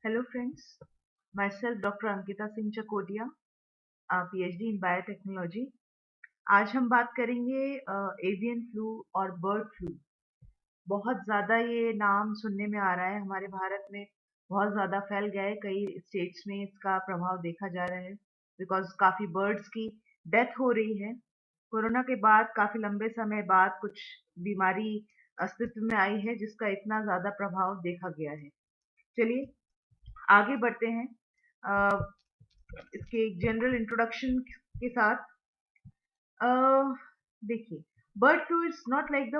Hello friends, myself Dr. Ankita Singh Chakodia, PhD in Biotechnology। आज हम बात करेंगे एवियन फ्लू और बर्ड फ्लू। बहुत ज़्यादा ये नाम सुनने में आ रहा है, हमारे भारत में बहुत ज़्यादा फैल गया है। कई स्टेट्स में इसका प्रभाव देखा जा रहा है बिकॉज़ काफ़ी बर्ड्स की डेथ हो रही है। कोरोना के बाद काफ़ी लंबे समय बाद कुछ बीमारी अस्तित्व में आई है जिसका इतना ज़्यादा प्रभाव देखा गया है। चलिए आगे बढ़ते हैं। अ, इसके जनरल इंट्रोडक्शन के साथ अ, देखिए bird flu is not like the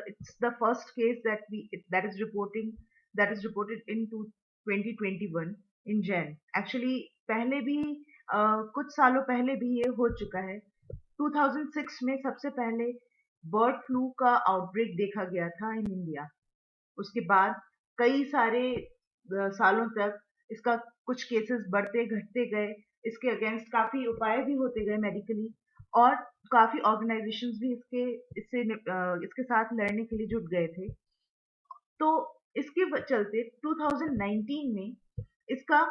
it's the first case that is reported in 2021 in Jain. Actually पहले भी कुछ सालों पहले भी ये हो चुका है। 2006 में सबसे पहले बर्ड फ्लू का आउटब्रेक देखा गया था इन इंडिया। उसके बाद कई सारे सालों तक इसका कुछ केसेस बढ़ते घटते गए। इसके अगेंस्ट काफी उपाय भी होते गए मेडिकली, और काफी ऑर्गेनाइजेशंस भी इसके साथ लड़ने के लिए जुट गए थे। तो इसके चलते 2019 में इसका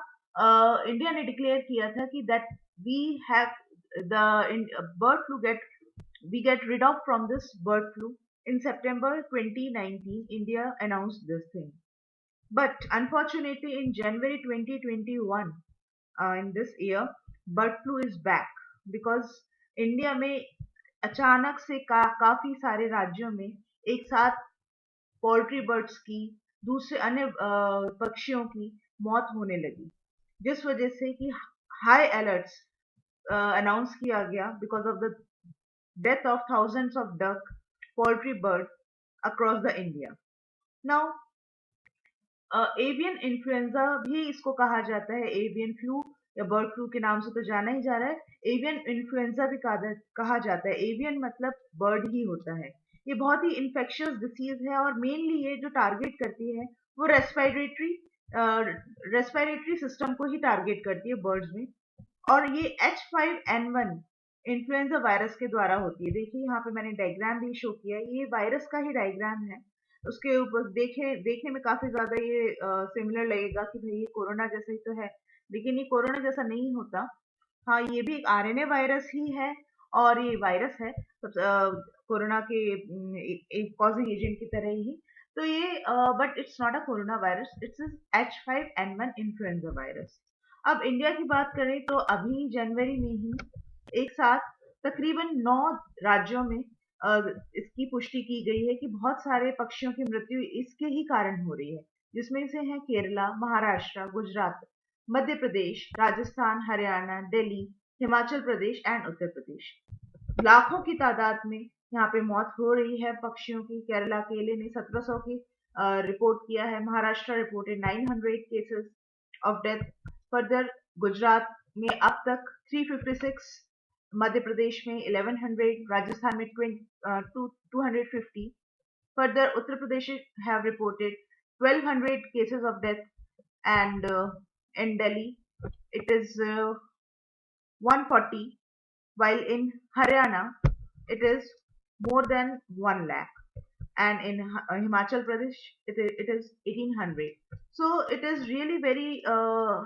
इंडिया ने डिक्लेयर किया था कि that we have the bird flu get we get rid of from this bird flu. In September 2019, India announced this thing. But unfortunately, in January 2021, in this year, bird flu is back because India में अचानक से काफी सारे राज्यों में एक साथ poultry birds की, दूसरे अन्य पक्षियों की मौत होने लगी, जिस वजह से कि हाई अलर्ट्स अनाउंस किया गया because of the death of thousands of duck, poultry birds across the India. Now, avian influenza भी इसको कहा जाता है। एवियन फ्लू या बर्ड फ्लू के नाम से तो जाना ही जा रहा है। एवियन इन्फ्लुएंजा भी कहा जाता है। एवियन मतलब बर्ड ही होता है। ये बहुत ही इन्फेक्शियस डिसीज है और मेनली ये जो टारगेट करती है वो रेस्पिरेटरी सिस्टम को ही टारगेट करती है बर्ड्स में। और ये H5N1 इन्फ्लुएंजा वायरस के द्वारा होती है। देखिए यहाँ पे मैंने डायग्राम भी शो किया है, ये वायरस का ही डायग्राम है। उसके ऊपर देखने में काफी ज्यादा ये सिमिलर लगेगा कि भाई ये कोरोना जैसा ही तो है, लेकिन ये कोरोना जैसा नहीं होता। हाँ, ये भी एक आरएनए वायरस ही है और ये वायरस है कोरोना के एक कॉजिंग एजेंट की तरह ही। तो ये but it's not a corona virus, it's H5N1 influenza virus. अब इंडिया की बात करें तो अभी जनवरी में ही एक साथ तकरीबन 9 राज्यों में इसकी पुष्टि की गई है कि बहुत सारे पक्षियों की मृत्यु इसके ही कारण हो रही है, जिसमें से हैं केरला, महाराष्ट्र, गुजरात, मध्य प्रदेश, राजस्थान, हरियाणा, दिल्ली, हिमाचल प्रदेश एंड उत्तर प्रदेश। लाखों की तादाद में यहाँ पे मौत हो रही है पक्षियों की। केरला अकेले ने 1700 की रिपोर्ट किया है। Maharashtra reported 900 cases of death. Further Gujarat में अब तक 356, मध्य प्रदेश में 1100, राजस्थान में 250। Further Uttar Pradesh have reported 1200 cases of death, and in Delhi it is 140, while in Haryana it is more than 1 lakh, and in Himachal Pradesh it is 1800. So it is really very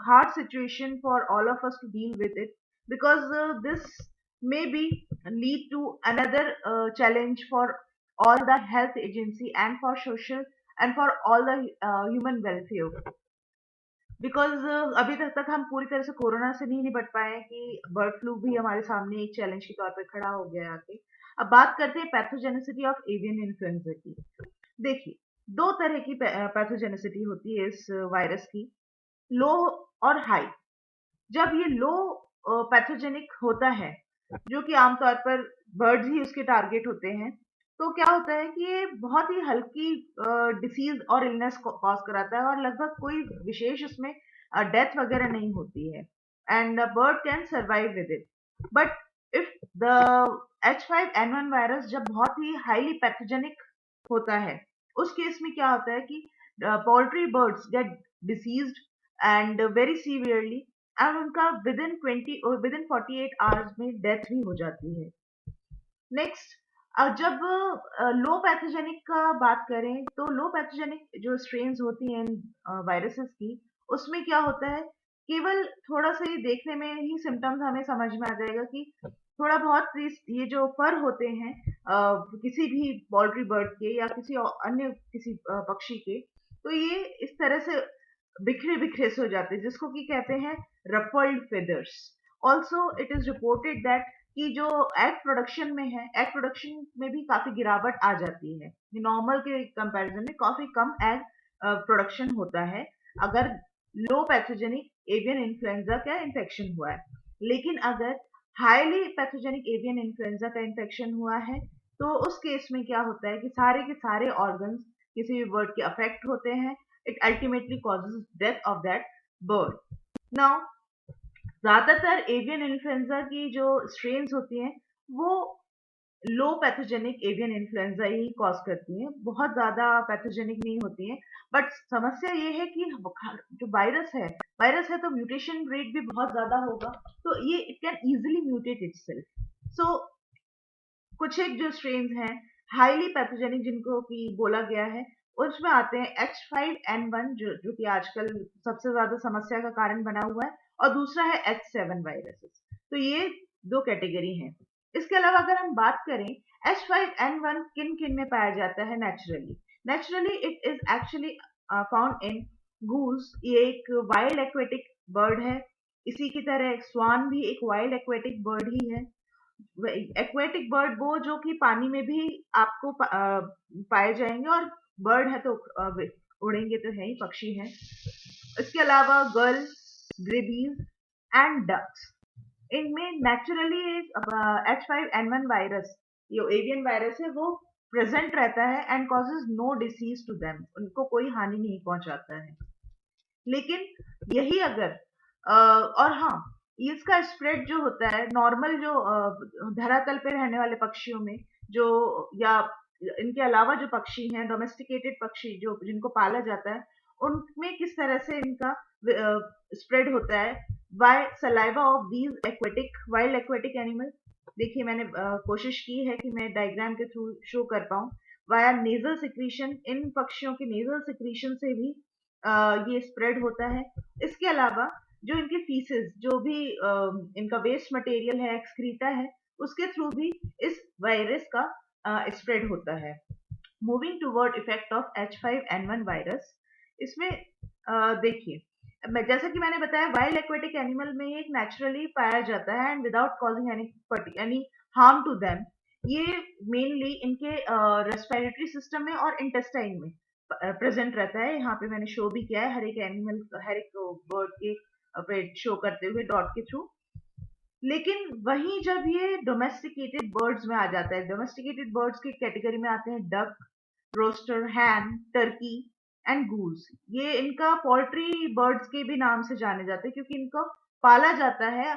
hard situation for all of us to deal with it, because this may be lead to another challenge for all the health agency and for social and for all the human welfare, because अभी तक हम पूरी तरह से corona से नहीं निपट पाए हैं कि बर्ड फ्लू भी हमारे सामने एक चैलेंज के तौर पे खड़ा हो गया है आके। अब बात करते हैं पैथोजेनिसिटी ऑफ एवियन इन्फ्लुएंजा की। देखिए, 2 तरह की पैथोजेनिसिटी होती है इस वायरस की, लो और हाई। जब ये लो पैथोजेनिक होता है, जो कि आमतौर पर बर्ड्स ही उसके टारगेट होते हैं, तो क्या होता है कि ये बहुत ही हल्की डिसीज और इलनेस कॉज कराता है और लगभग कोई विशेष उसमें डेथ वगैरह नहीं होती है, and bird can survive with it. But if the H5N1 virus जब बहुत ही हाईली पैथोजेनिक होता है, उस केस में क्या होता है कि poultry birds get diseased and very severely, and उनका विद इन 48 आवर्स में डेथ भी हो जाती है। नेक्स्ट, जब लो पैथोजेनिक का बात करें तो लो पैथोजेनिक जो स्ट्रेन्स होती हैं वायरसेस की, उसमें क्या होता है, केवल थोड़ा सा ये देखने में ही सिम्टम्स हमें समझ में आ जाएगा कि थोड़ा बहुत ये जो फर होते हैं किसी भी पोल्ट्री बर्ड के या किसी अन्य किसी पक्षी के, तो ये इस तरह से बिखरे बिखरे से हो जाते हैं, जिसको कि कहते हैं ruffled feathers. Also it is reported that कि जो एग प्रोडक्शन में है, एग प्रोडक्शन में भी काफी गिरावट आ जाती है। नॉर्मल के कंपैरिजन में काफी कम एग प्रोडक्शन होता है अगर लो पैथोजेनिक एवियन इन्फ्लुएंजा का इन्फेक्शन हुआ है। लेकिन अगर हाईली पैथोजेनिक एवियन इन्फ्लुएंजा का इन्फेक्शन हुआ है, तो उस केस में क्या होता है कि सारे के सारे ऑर्गन्स किसी भी बर्ड के अफेक्ट होते हैं। It ultimately causes death of that bird. Now ज्यादातर एवियन इन्फ्लुएंजा की जो स्ट्रेन्स होती हैं वो लो पैथोजेनिक एवियन इन्फ्लुएंजा ही कॉज करती हैं, बहुत ज्यादा पैथोजेनिक नहीं होती हैं। बट समस्या ये है कि जो वायरस है तो म्यूटेशन रेट भी बहुत ज्यादा होगा, तो ये it can easily mutate itself. So कुछ एक जो स्ट्रेन्स हैं हाईली पैथोजेनिक जिनको कि बोला गया है, उसमें आते हैं H5N1 जो कि आजकल सबसे ज्यादा समस्या का कारण बना हुआ है, और दूसरा है H7 वायरसेस। तो ये दो कैटेगरी हैं। इसके अलावा अगर हम बात करें H5N1 किन किन में पाया जाता है naturally it is actually found in goose. ये एक वाइल्ड एक्वेटिक बर्ड है। इसी की तरह स्वान भी एक वाइल्ड एक्वेटिक बर्ड ही है। एक्वेटिक बर्ड वो जो कि पानी में भी आपको पाए जाएंगे, और बर्ड है तो उड़ेंगे तो है ही, पक्षी हैं। इसके अलावा गर्ल, ग्रेबीज एंड डक्स, इनमें नेचुरली H5N1 वायरस, जो एवियन वायरस है, वो प्रेजेंट रहता है and causes no disease to them, उनको कोई हानि नहीं पहुंचाता है। लेकिन यही अगर और हाँ, इसका स्प्रेड जो होता है नॉर्मल जो धरातल पे रहने वाले पक्षियों में, जो या इनके अलावा जो पक्षी हैं डोमेस्टिकेटेड पक्षी जो जिनको पाला जाता है, उनमें किस तरह से इनका स्प्रेड होता है by saliva of these aquatic wild aquatic animal. देखिए मैंने कोशिश की है कि मैं डायग्राम के थ्रू शो कर पाऊं। वाया नेजल सिक्रीशन, इन पक्षियों के नेजल सिक्रीशन से भी ये स्प्रेड होता है। इसके अलावा जो इनके फीसेस, जो भी इनका वेस्ट मटेरियल है, एक्सक्रीटा है, उसके थ्रू भी इस वायरस का स्प्रेड होता है। Moving toward effect of H5N1 virus, इसमें देखिए जैसा कि मैंने बताया वाइल्ड एक्वेटिक एनिमल में एक नेचुरली पाया जाता है and without causing any harm to them. ये मेनली इनके रेस्पिरेटरी सिस्टम में और इंटेस्टाइन में प्रेजेंट रहता है। यहाँ पे मैंने शो भी किया है हर एक एनिमल, हर एक बर्ड के पे शो करते हुए डॉट के थ्रू। लेकिन वहीं जब ये डोमेस्टिकेटेड बर्ड्स में आ जाता है, डोमेस्टिकेटेड बर्ड्स की कैटेगरी में आते हैं duck, rooster, hen, turkey and goose. ये इनका पोल्ट्री बर्ड्स के भी नाम से जाने जाते हैं क्योंकि इनको पाला जाता है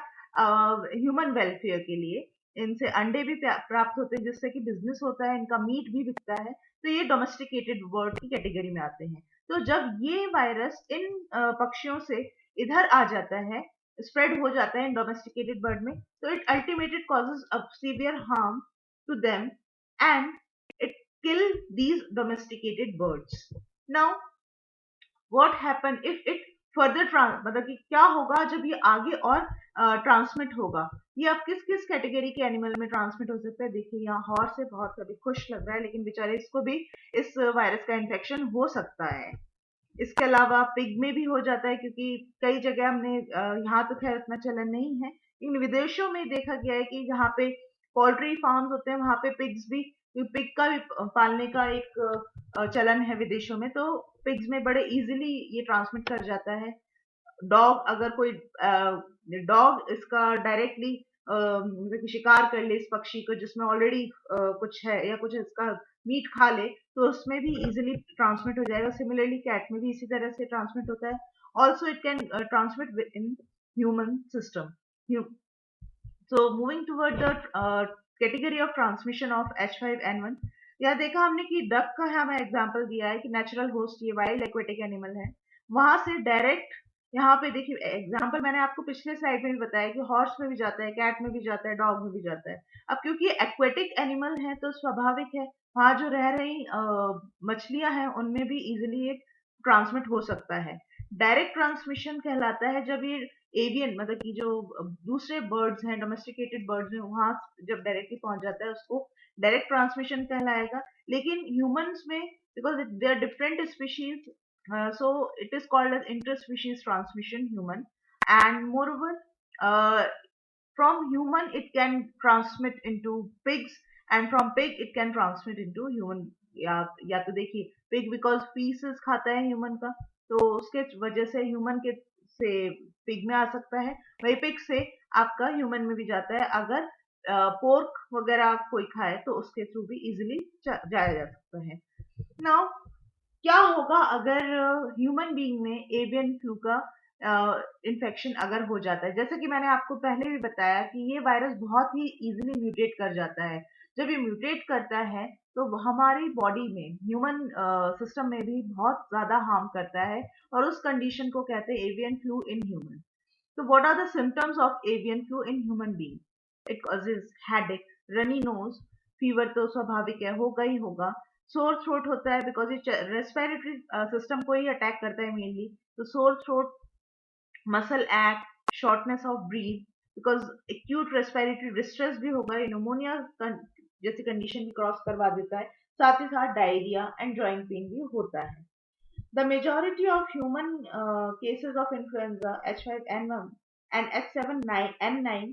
ह्यूमन वेलफेयर के लिए। इनसे अंडे भी प्राप्त होते हैं जिससे कि बिजनेस होता है, इनका मीट भी बिकता है। तो ये डोमेस्टिकेटेड बर्ड की कैटेगरी में आते हैं। तो जब ये वायरस इन पक्षियों से इधर आ जाता है, स्प्रेड हो जाता है इन डोमेस्टिकेटेड बर्ड में, तो it ultimately causes a severe harm to them and it kill these domesticated birds. Now, what happen if it further मतलब कि क्या होगा जब ये आगे और ट्रांसमिट होगा? ये अब किस किस कैटेगरी के एनिमल में ट्रांसमिट हो सकता है? देखिए यहाँ हॉर्स से बहुत कभी खुश लग रहा है, लेकिन बेचारे इसको भी इस वायरस का इन्फेक्शन हो सकता है। इसके अलावा पिग में भी हो जाता है क्योंकि कई जगह हमने यहाँ तो खैर इतना चलन नहीं है, लेकिन विदेशों में देखा गया है कि जहाँ पे पोल्ट्री फार्म्स होते हैं वहाँ पे पिग्स भी, पिग का भी पालने का एक चलन है विदेशों में। तो पिग्स में बड़े इजीली ये ट्रांसमिट कर जाता है। डॉग, अगर कोई डॉग इसका डायरेक्टली शिकार कर ले इस पक्षी को जिसमें ऑलरेडी कुछ है या कुछ इसका मीट खा ले, तो उसमें भी इजीली ट्रांसमिट हो जाएगा। सिमिलरली कैट में भी इसी तरह से ट्रांसमिट होता है। Also it can transmit in human system. So moving toward the category of transmission of H5N1, यहाँ देखा हमने कि डक का हमें एग्जांपल दिया है कि नेचुरल होस्ट ये वाइल्ड एक्वेटिक एनिमल है, वहां से डायरेक्ट यहाँ पे देखिए एग्जांपल मैंने आपको पिछले स्लाइड में भी बताया कि हॉर्स में भी जाता है, कैट में भी जाता है, डॉग में भी जाता है। अब क्योंकि एक्वेटिक एनिमल है तो स्वाभाविक है वहां जो रह रही मछलियां हैं उनमें भी इजिली ट्रांसमिट हो सकता है। डायरेक्ट ट्रांसमिशन कहलाता है जब ये एवियन मतलब कि जो दूसरे बर्ड्स हैं, डोमेस्टिकेटेड बर्ड्स हैं, वहां जब डायरेक्टली पहुंच जाता है उसको डायरेक्ट ट्रांसमिशन कहलाएगा। लेकिन ह्यूमंस में because they are different species, so it is called as interspecies transmission human, and moreover from human it can transmit into pigs, and from pig it can transmit into human। या तो देखिए pig because pieces खाता है human का, तो उसके वजह से ह्यूमन के से पिग में आ सकता है, वही पिग से आपका ह्यूमन में भी जाता है। अगर पोर्क वगैरह कोई खाए तो उसके थ्रू भी इजिली जाया जा सकता है। नाउ क्या होगा अगर ह्यूमन बीइंग में एवियन फ्लू का इन्फेक्शन अगर हो जाता है? जैसे कि मैंने आपको पहले भी बताया कि ये वायरस बहुत ही इजीली म्यूटेट कर जाता है। जब ये म्यूटेट करता है तो वो हमारी बॉडी में ह्यूमन सिस्टम में भी बहुत ज्यादा हार्म करता है, और उस कंडीशन को कहते हैं एवियन फ्लू इन ह्यूमन। तो what are the symptoms of avian flu in human being? It causes headache, runny nose, fever तो स्वाभाविक है, होगा ही होगा। सोर थ्रोट होता है बिकॉज ये रेस्पिरेटरी सिस्टम को ही अटैक करता है मेनली, तो sore throat, muscle act, shortness of breath because acute respiratory distress भी होगा, न्यूमोनिया जैसी कंडीशन भी क्रॉस करवा देता है। साथ ही साथ डायरिया एंड जॉइंट पेन भी होता है। The majority of human cases of influenza H5N1 and H7N9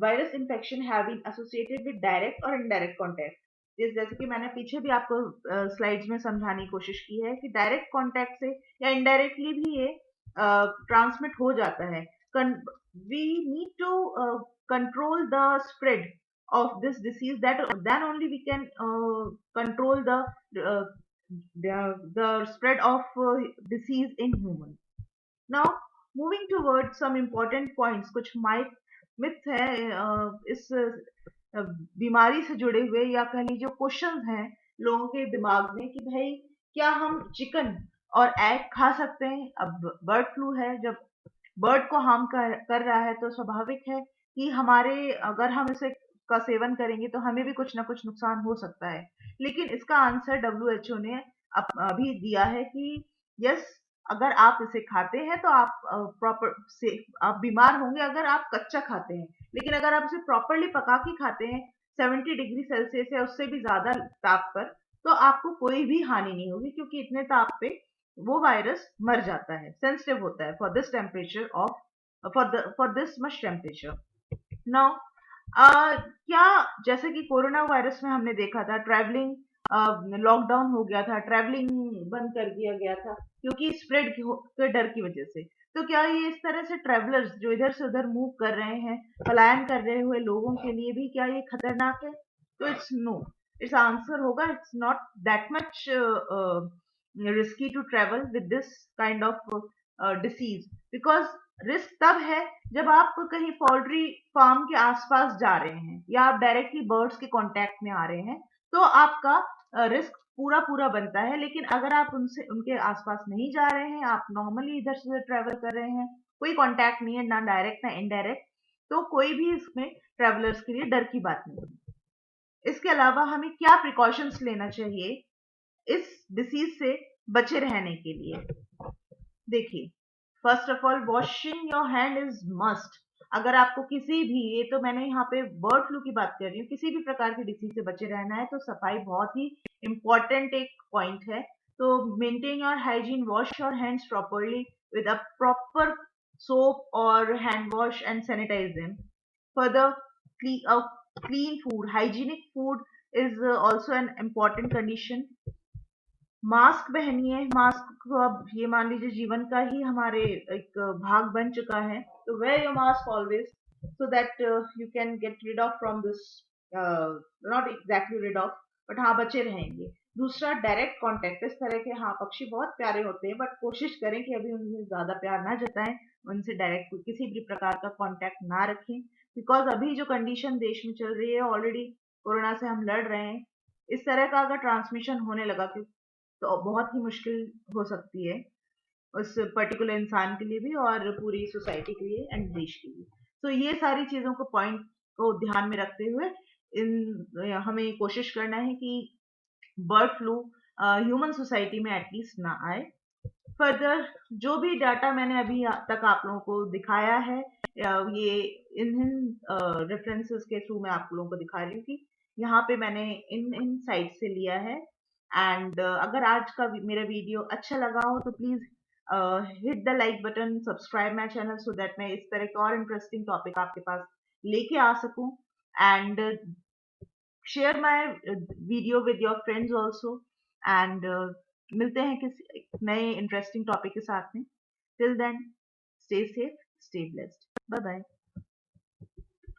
virus infection have been associated with direct or indirect contact। जैसे कि मैंने पीछे भी आपको स्लाइड्स में समझाने की कोशिश की है कि डायरेक्ट कांटेक्ट से या इनडायरेक्टली भी ये ट्रांसमिट हो जाता है। We need to control the spread of this disease, that then only we can control uh, the spread of disease in human। now moving towards some important points, कुछ myths है इस बीमारी से जुड़े हुए, या कह लीजिए क्वेश्चंस हैं लोगों के दिमाग में कि भाई क्या हम चिकन और एग खा सकते हैं? अब बर्ड फ्लू है, जब बर्ड को हार्म कर रहा है तो स्वाभाविक है कि हमारे अगर हम इसे का सेवन करेंगे तो हमें भी कुछ ना कुछ नुकसान हो सकता है। लेकिन इसका आंसर डब्ल्यूएचओ ने अभी दिया है कि यस, अगर आप इसे खाते हैं तो आप प्रॉपर से आप बीमार होंगे अगर आप कच्चा खाते हैं, लेकिन अगर आप इसे प्रॉपरली पका के खाते हैं 70 डिग्री सेल्सियस या उससे भी ज्यादा ताप पर, तो आपको कोई भी हानि नहीं होगी, क्योंकि इतने ताप पे वो वायरस मर जाता है, सेंसिटिव होता है for this temperature of for this much temperature. Now क्या जैसे कि कोरोना वायरस में हमने देखा था ट्रैवलिंग लॉकडाउन हो गया था, ट्रैवलिंग बंद कर दिया गया था क्योंकि स्प्रेड के डर की वजह से। तो क्या ये इस तरह से ट्रैवलर्स जो इधर से उधर मूव कर रहे हैं, पलायन कर रहे हुए लोगों के लिए भी क्या ये खतरनाक है? तो इट्स नो, इट्स आंसर होगा it's not that much risky to travel with this kind of disease, because risk तब है जब आप कहीं पोल्ट्री फार्म के आसपास जा रहे हैं या आप डायरेक्टली बर्ड्स के कांटेक्ट में आ रहे हैं, तो आपका रिस्क पूरा पूरा बनता है। लेकिन अगर आप उनसे उनके आसपास नहीं जा रहे हैं, आप नॉर्मली इधर से उधर ट्रेवल कर रहे हैं, कोई कांटेक्ट नहीं है, ना डायरेक्ट ना इनडायरेक्ट, तो कोई भी इसमें ट्रेवलर्स के लिए डर की बात नहीं है। इसके अलावा हमें क्या प्रिकॉशंस लेना चाहिए इस डिसीज से बचे रहने के लिए? देखिए, first of all washing your hand is must. अगर आपको किसी भी, ये तो मैंने यहाँ पे बर्ड फ्लू की बात कर रही हूँ, किसी भी प्रकार की डिसीज से बचे रहना है तो सफाई बहुत ही इंपॉर्टेंट एक पॉइंट है। तो maintain your hygiene, wash your hands properly with a proper soap और hand wash and sanitise them. Further, clean food, hygienic food is also an important condition. Mask पहनिए, मास्क को अब ये मान लीजिए जीवन का ही हमारे एक भाग बन चुका है, तो wear your mask always so that you can get rid of from this, not exactly rid of, but हाँ बचे रहेंगे। दूसरा, डायरेक्ट कांटेक्ट, इस तरह के हाँ पक्षी बहुत प्यारे होते हैं, बट कोशिश करें कि अभी उनसे ज्यादा प्यार ना जताएं, उनसे डायरेक्ट किसी भी प्रकार का कांटेक्ट ना रखें, बिकॉज अभी जो कंडीशन देश में चल रही है, ऑलरेडी कोरोना से हम लड़ रहे हैं, इस तरह का अगर ट्रांसमिशन होने लगा तो बहुत ही मुश्किल हो सकती है उस पर्टिकुलर इंसान के लिए भी और पूरी सोसाइटी के लिए एंड देश के लिए। तो ये सारी चीजों को पॉइंट को ध्यान में रखते हुए हमें कोशिश करना है कि बर्ड फ्लू ह्यूमन सोसाइटी में एटलीस्ट ना आए। फर्दर जो भी डाटा मैंने अभी तक आप लोगों को दिखाया है, ये इन रेफरेंसेस के थ्रू मैं आप लोगों को दिखा रही हूँ कि यहाँ पे मैंने इन इन साइट से लिया है। एंड अगर आज का मेरा वीडियो अच्छा लगा हो तो please hit the like button, subscribe my channel so that मैं इस तरह के और इंटरेस्टिंग टॉपिक आपके पास लेके आ सकूं। And share my video with your friends also. And मिलते हैं किसी नए इंटरेस्टिंग टॉपिक के साथ में। Till then, stay safe, stay blessed, bye bye.